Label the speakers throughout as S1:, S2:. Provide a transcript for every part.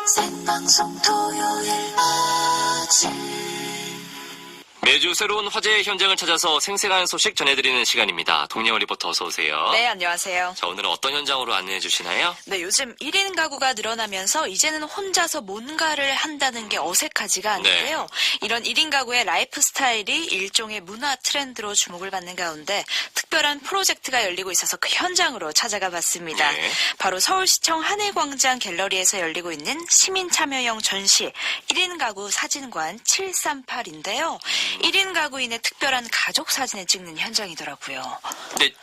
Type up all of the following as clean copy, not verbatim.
S1: 생방송 토요일 아침
S2: 매주 새로운 화제의 현장을 찾아서 생생한 소식 전해드리는 시간입니다. 동양원 리포터 어서 오세요.
S3: 네, 안녕하세요.
S2: 자, 오늘은 어떤 현장으로 안내해 주시나요?
S3: 네, 요즘 1인 가구가 늘어나면서 이제는 혼자서 뭔가를 한다는 게 어색하지가 않은데요. 이런 1인 가구의 라이프 스타일이 일종의 문화 트렌드로 주목을 받는 가운데 특별한 프로젝트가 열리고 있어서 그 현장으로 찾아가 봤습니다.
S2: 네.
S3: 바로 서울시청 한해광장 갤러리에서 열리고 있는 시민 참여형 전시 1인 가구 사진관 738인데요. 1인 가구인의 특별한 가족 사진을 찍는 현장이더라고요.
S2: 네.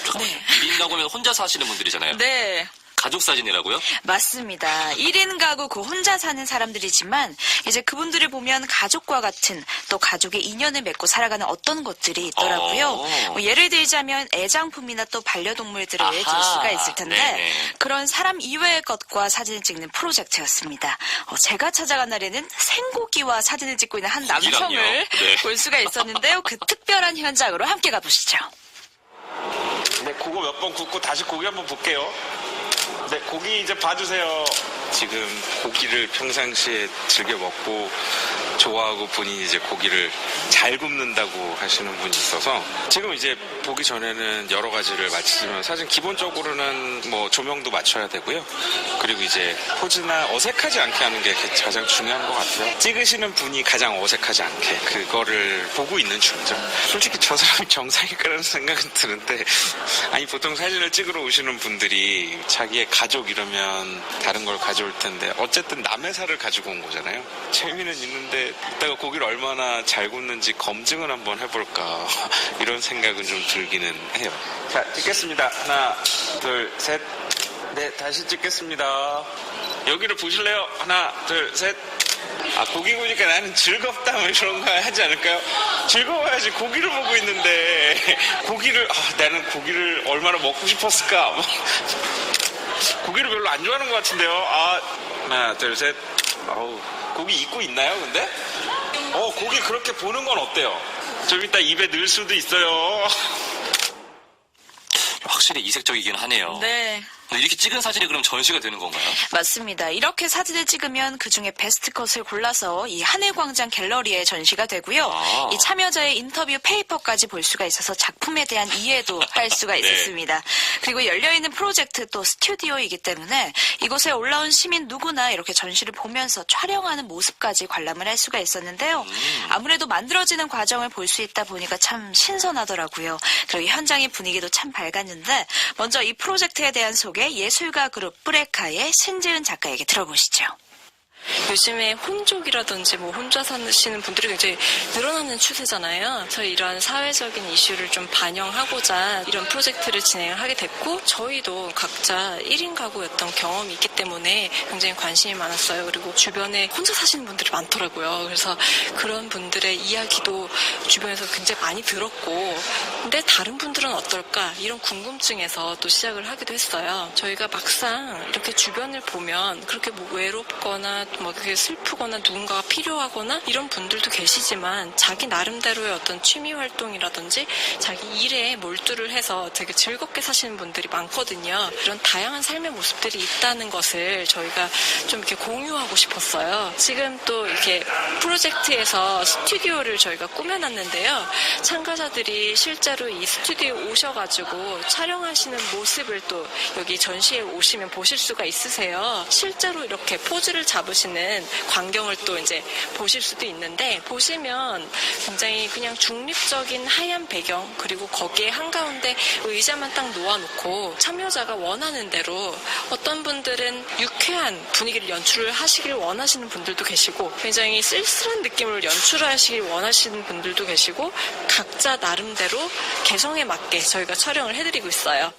S2: 1인 가구면 혼자 사시는 분들이잖아요.
S3: 네.
S2: 가족 사진이라고요?
S3: 맞습니다. 1인 가구 혼자 사는 사람들이지만 이제 그분들을 보면 가족과 같은 또 가족의 인연을 맺고 살아가는 어떤 것들이 있더라고요. 뭐 예를 들자면 애장품이나 또 반려동물들을 들 수가 있을 텐데
S2: 네네.
S3: 그런 사람 이외의 것과 사진을 찍는 프로젝트였습니다. 제가 찾아간 날에는 생고기와 사진을 찍고 있는 한 남성을 볼 수가 있었는데요. 그 특별한 현장으로 함께 가보시죠.
S4: 네, 그거 몇 번 굽고 다시 고기 한번 볼게요. 네, 고기 이제 봐주세요. 지금 고기를 평상시에 즐겨 먹고 좋아하고 본인이 이제 고기를 잘 굽는다고 하시는 분이 있어서 지금 이제 보기 전에는 여러 가지를 맞추지만 사실 기본적으로는 뭐 조명도 맞춰야 되고요. 그리고 이제 포즈나 어색하지 않게 하는 게 가장 중요한 것 같아요. 찍으시는 분이 가장 어색하지 않게 그거를 보고 있는 중이죠. 솔직히 저 사람이 정상일까라는 생각은 드는데 아니 보통 사진을 찍으러 오시는 분들이 자기의 가족 이러면 다른 걸 가져올 텐데 어쨌든 남의 살을 가지고 온 거잖아요. 재미는 있는데 이따가 고기를 얼마나 잘 굽는지 검증을 한번 해볼까 이런 생각은 좀 들기는 해요. 자, 찍겠습니다. 하나, 둘, 셋. 네, 다시 찍겠습니다. 여기를 보실래요? 하나, 둘, 셋. 고기 구우니까 나는 즐겁다 뭐 이런 거 하지 않을까요? 즐거워야지. 고기를 보고 있는데 나는 고기를 얼마나 먹고 싶었을까? 고기를 별로 안 좋아하는 것 같은데요. 하나, 둘, 셋. 고기 익고 있나요, 근데? 고기 그렇게 보는 건 어때요? 좀 이따 입에 넣을 수도 있어요.
S2: 확실히 이색적이긴 하네요.
S3: 네.
S2: 이렇게 찍은 사진이 그럼 전시가 되는 건가요?
S3: 맞습니다. 이렇게 사진을 찍으면 그중에 베스트 컷을 골라서 이 한해광장 갤러리에 전시가 되고요. 이 참여자의 인터뷰 페이퍼까지 볼 수가 있어서 작품에 대한 이해도 할 수가 있었습니다. 그리고 열려있는 프로젝트 또 스튜디오이기 때문에 이곳에 올라온 시민 누구나 이렇게 전시를 보면서 촬영하는 모습까지 관람을 할 수가 있었는데요. 아무래도 만들어지는 과정을 볼 수 있다 보니까 참 신선하더라고요. 그리고 현장의 분위기도 참 밝았는데 먼저 이 프로젝트에 대한 소개 예술가 그룹 뿌레카의 신지은 작가에게 들어보시죠.
S5: 요즘에 혼족이라든지 혼자 사시는 분들이 굉장히 늘어나는 추세잖아요. 그래서 이런 사회적인 이슈를 좀 반영하고자 이런 프로젝트를 진행을 하게 됐고 저희도 각자 1인 가구였던 경험이 있기 때문에 굉장히 관심이 많았어요. 그리고 주변에 혼자 사시는 분들이 많더라고요. 그래서 그런 분들의 이야기도 주변에서 굉장히 많이 들었고 근데 다른 분들은 어떨까 이런 궁금증에서 또 시작을 하기도 했어요. 저희가 막상 이렇게 주변을 보면 그렇게 외롭거나 그게 슬프거나 누군가가 필요하거나 이런 분들도 계시지만 자기 나름대로의 어떤 취미 활동이라든지 자기 일에 몰두를 해서 되게 즐겁게 사시는 분들이 많거든요. 이런 다양한 삶의 모습들이 있다는 것을 저희가 좀 이렇게 공유하고 싶었어요. 지금 또 이렇게 프로젝트에서 스튜디오를 저희가 꾸며놨는데요. 참가자들이 실제로 이 스튜디오에 오셔가지고 촬영하시는 모습을 또 여기 전시에 오시면 보실 수가 있으세요. 실제로 이렇게 포즈를 잡으시는 광경을 또 이제 보실 수도 있는데 보시면 굉장히 그냥 중립적인 하얀 배경 그리고 거기에 한가운데 의자만 딱 놓아놓고 참여자가 원하는 대로 어떤 분들은 유쾌한 분위기를 연출을 하시길 원하시는 분들도 계시고 굉장히 쓸쓸한 느낌을 연출하시길 원하시는 분들도 계시고 각자 나름대로 개성에 맞게 저희가 촬영을 해드리고 있어요.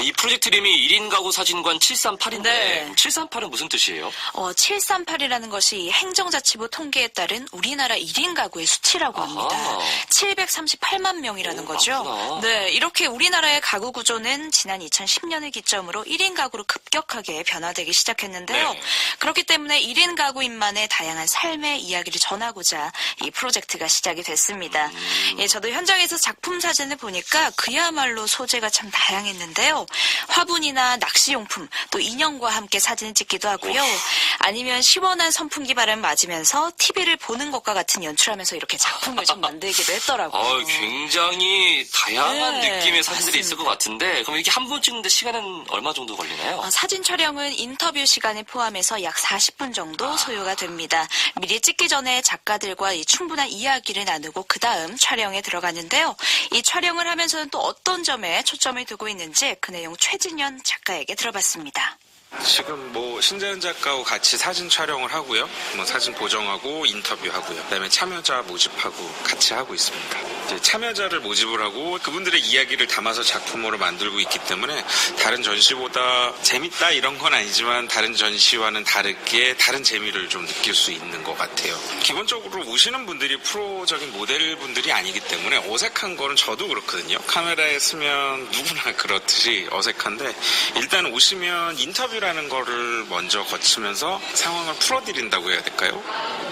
S2: 이 프로젝트 이름이 1인 가구 사진관 738인데
S3: 네.
S2: 738은 무슨 뜻이에요?
S3: 738이라는 것이 행정자치부 통계에 따른 우리나라 1인 가구의 수치라고 합니다.
S2: 아하.
S3: 738만 명이라는 거죠.
S2: 많구나.
S3: 네, 이렇게 우리나라의 가구 구조는 지난 2010년을 기점으로 1인 가구로 급격하게 변화되기 시작했는데요.
S2: 네.
S3: 그렇기 때문에 1인 가구인만의 다양한 삶의 이야기를 전하고자 이 프로젝트가 시작이 됐습니다. 예, 저도 현장에서 작품 사진을 보니까 그야말로 소재가 참 다양했는데요. 화분이나 낚시용품, 또 인형과 함께 사진을 찍기도 하고요. 아니면 시원한 선풍기 바람 맞으면서 TV를 보는 것과 같은 연출하면서 이렇게 작품을 좀 만들기도 했더라고요.
S2: 굉장히 다양한
S3: 네,
S2: 느낌의 사진들이 있을
S3: 맞습니다.
S2: 것 같은데 그럼 이렇게 한 번 찍는데 시간은 얼마 정도 걸리나요?
S3: 사진 촬영은 인터뷰 시간을 포함해서 약 40분 정도 소요가 됩니다. 미리 찍기 전에 작가들과 이 충분한 이야기를 나누고 그 다음 촬영에 들어가는데요. 이 촬영을 하면서는 또 어떤 점에 초점을 두고 있는지 그 내용 최진현 작가에게 들어봤습니다.
S4: 지금 뭐 신재현 작가하고 같이 사진 촬영을 하고요. 뭐 사진 보정하고 인터뷰하고요. 그다음에 참여자 모집하고 같이 하고 있습니다. 이제 참여자를 모집을 하고 그분들의 이야기를 담아서 작품으로 만들고 있기 때문에 다른 전시보다 재밌다 이런 건 아니지만 다른 전시와는 다르게 다른 재미를 좀 느낄 수 있는 것 같아요. 기본적으로 오시는 분들이 프로적인 모델분들이 아니기 때문에 어색한 거는 저도 그렇거든요. 카메라에 쓰면 누구나 그렇듯이 어색한데 일단 오시면 인터뷰라는 거를 먼저 거치면서 상황을 풀어드린다고 해야 될까요?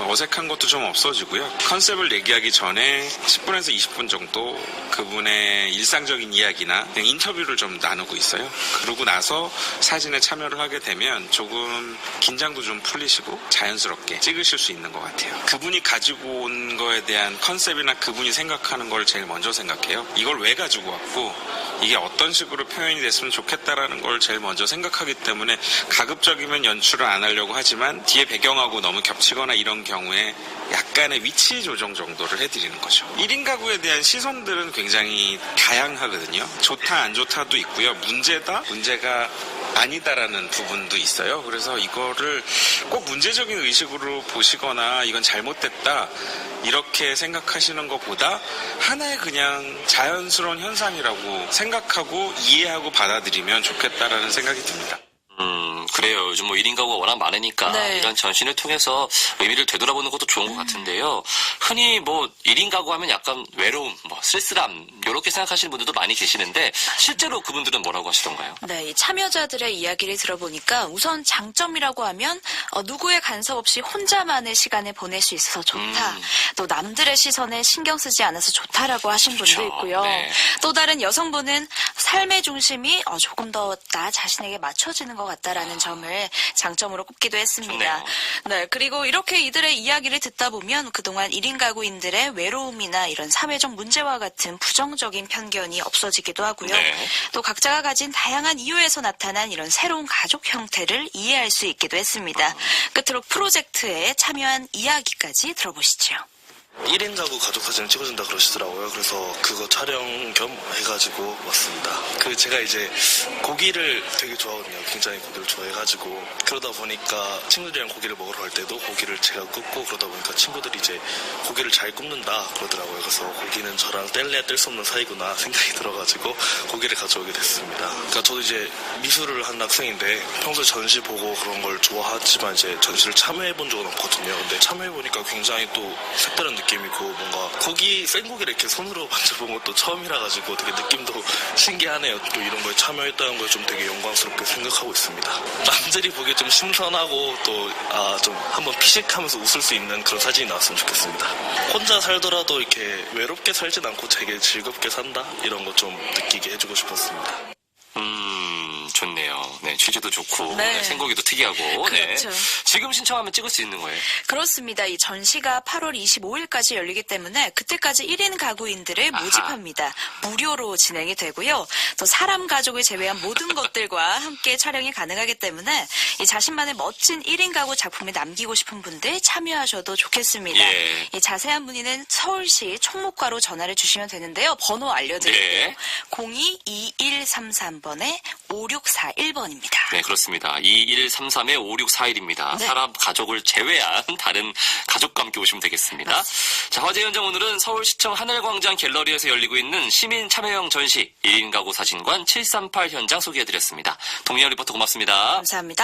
S4: 어색한 것도 좀 없어지고요. 컨셉을 얘기하기 전에 10분에서 20분 정도 그분의 일상적인 이야기나 그냥 인터뷰를 좀 나누고 있어요. 그러고 나서 사진에 참여를 하게 되면 조금 긴장도 좀 풀리시고 자연스럽게 찍으실 수 있는 것 같아요. 그분이 가지고 온 거에 대한 컨셉이나 그분이 생각하는 걸 제일 먼저 생각해요. 이걸 왜 가지고 왔고 이게 어떤 식으로 표현이 됐으면 좋겠다라는 걸 제일 먼저 생각하기 때문에 가급적이면 연출을 안 하려고 하지만 뒤에 배경하고 너무 겹치거나 이런 경우에 약간의 위치 조정 정도를 해드리는 거죠. 1인 가구에 대한 시선들은 굉장히 다양하거든요. 좋다 안 좋다도 있고요. 문제다, 문제가 아니다라는 부분도 있어요. 그래서 이거를 꼭 문제적인 의식으로 보시거나 이건 잘못됐다 이렇게 생각하시는 것보다 하나의 그냥 자연스러운 현상이라고 생각하고 이해하고 받아들이면 좋겠다라는 생각이 듭니다.
S2: 그래요. 요즘 뭐 1인 가구가 워낙 많으니까
S3: 네.
S2: 이런 전시를 통해서 의미를 되돌아보는 것도 좋은 것 같은데요. 흔히 뭐 1인 가구 하면 약간 외로움, 뭐 쓸쓸함 이렇게 생각하시는 분들도 많이 계시는데 실제로 그분들은 뭐라고 하시던가요?
S3: 네, 이 참여자들의 이야기를 들어보니까 우선 장점이라고 하면 누구의 간섭 없이 혼자만의 시간을 보낼 수 있어서 좋다. 또 남들의 시선에 신경 쓰지 않아서 좋다라고 하신 분도
S2: 그렇죠.
S3: 있고요.
S2: 네.
S3: 또 다른 여성분은 삶의 중심이 조금 더 나 자신에게 맞춰지는 것 같다라는 점을 장점으로 꼽기도 했습니다.
S2: 좋네요.
S3: 네, 그리고 이렇게 이들의 이야기를 듣다 보면 그동안 1인 가구인들의 외로움이나 이런 사회적 문제와 같은 부정적인 편견이 없어지기도 하고요.
S2: 네.
S3: 또 각자가 가진 다양한 이유에서 나타난 이런 새로운 가족 형태를 이해할 수 있기도 했습니다. 끝으로 프로젝트에 참여한 이야기까지 들어보시죠.
S6: 1인 가구 가족 사진을 찍어준다 그러시더라고요. 그래서 그거 촬영 겸 해가지고 왔습니다. 제가 이제 고기를 되게 좋아하거든요. 굉장히 고기를 좋아해가지고 그러다 보니까 친구들이랑 고기를 먹으러 갈 때도 고기를 제가 굽고 그러다 보니까 친구들이 이제 고기를 잘 굽는다 그러더라고요. 그래서 고기는 저랑 뗄래야 뗄 수 없는 사이구나 생각이 들어가지고 고기를 가져오게 됐습니다. 그러니까 저도 이제 미술을 하는 학생인데 평소에 전시 보고 그런 걸 좋아하지만 이제 전시를 참여해본 적은 없거든요. 근데 참여해보니까 굉장히 또 색다른 느낌이고 뭔가 고기, 생고기를 이렇게 손으로 만져본 것도 처음이라 가지고 되게 느낌도 신기하네요. 또 이런 거에 참여했다는 걸 좀 되게 영광스럽게 생각하고 있습니다. 남들이 보기에 좀 신선하고 또 좀 한번 피식하면서 웃을 수 있는 그런 사진이 나왔으면 좋겠습니다. 혼자 살더라도 이렇게 외롭게 살진 않고 되게 즐겁게 산다? 이런 거 좀 느끼게 해주고 싶었습니다.
S2: 좋네요. 네, 취지도 좋고
S3: 네.
S2: 네, 생고기도 특이하고.
S3: 그렇죠.
S2: 네. 지금 신청하면 찍을 수 있는 거예요?
S3: 그렇습니다. 이 전시가 8월 25일까지 열리기 때문에 그때까지 1인 가구인들을 모집합니다. 무료로 진행이 되고요. 또 사람 가족을 제외한 모든 것들과 함께 촬영이 가능하기 때문에 이 자신만의 멋진 1인 가구 작품을 남기고 싶은 분들 참여하셔도 좋겠습니다.
S2: 예.
S3: 이 자세한 문의는 서울시 총무과로 전화를 주시면 되는데요. 번호 알려드릴게요.
S2: 네.
S3: 022133번에 5641번입니다. 있습니다.
S2: 네, 그렇습니다. 2133-5641입니다.
S3: 네.
S2: 사람, 가족을 제외한 다른 가족과 함께 오시면 되겠습니다. 자, 화제 현장 오늘은 서울시청 하늘광장 갤러리에서 열리고 있는 시민 참여형 전시 1인 가구 사진관 738 현장 소개해드렸습니다. 동리영 리포터 고맙습니다.
S3: 감사합니다.